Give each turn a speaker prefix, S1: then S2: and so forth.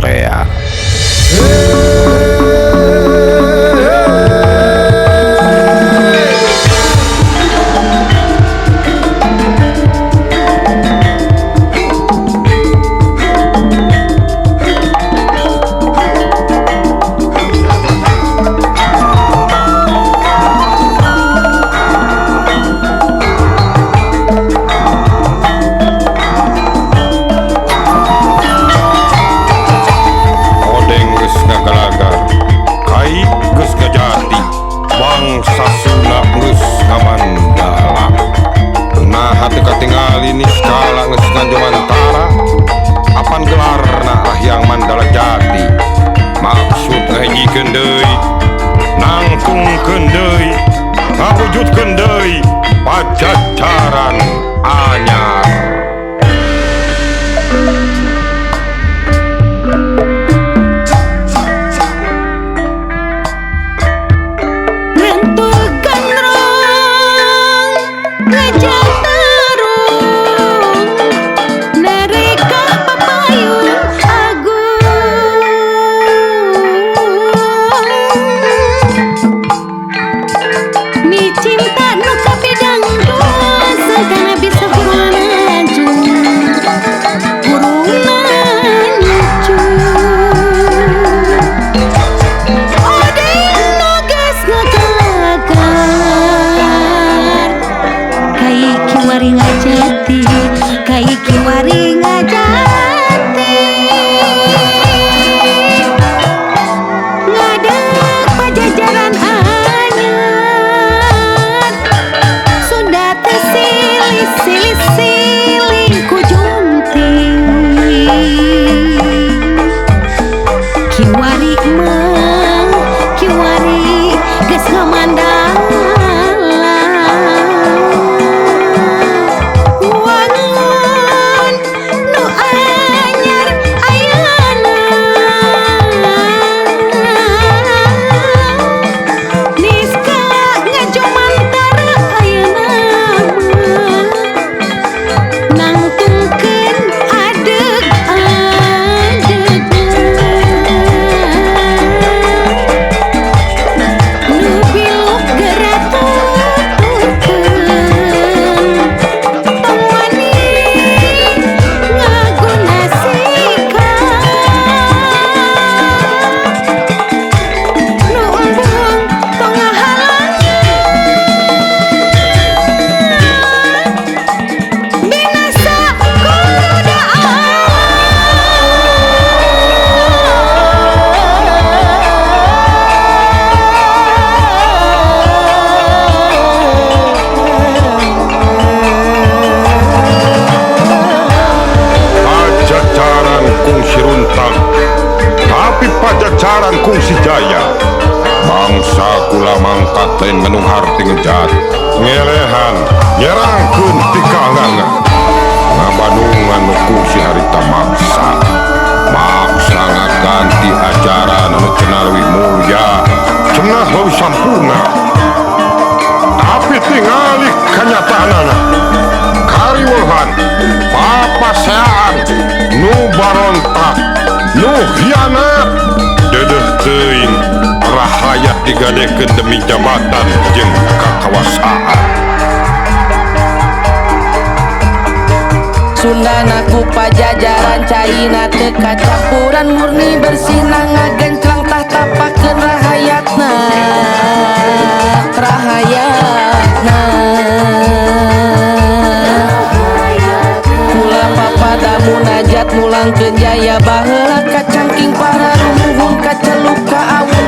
S1: Korea.
S2: Ngawujudkeun deui Pajajaran anyar.
S3: Rentukeun rong ngajak tarung nereka papayun agung. Mi cinta nu kabedang dosa kana bisa buruan anjung burunan lucu. Odeng nu geus ngagagar kai kiwari ngajati, kai kiwari ngajati. Ngadeg Pajajaran anyar Sunda teh silih-silih ku junting. Kiwari mah kiwari geus ngamandala wangun nu anyar ayeuna. Niska ngajomantara ayeuna mah nangtungkeun nu biluk geura tuturkeun tong wani ngaguna sikat nu embung tong ngahalangan binasa
S2: Pajajaran kungsi runtang, tapi Pajajaran kungsi jaya. Bangsa kula mangkat lain nganung harti ngejat, ngelehan nyerangkeun ti kaanganga. Ngabadungan nu kungsi harita maksa, maksa ngaganti ajaran anu cenah leuwih mulya, cenah leuwih sampurna. Tapi tingali kanyataanana kariweuhan, papaseaan, nu barontak, nu hianat, dedeh teuing rahayat digadekeun demi jabatan jeung kakawasaan.
S4: Sundana ku Pajajaran caina teu kacampuran murni bersih ngagenclang tahta pakeun rahayatna rahayatna. Kula papada munajat mulangkeun jaya baheula kacangking para rumuhun kaceluk ka awan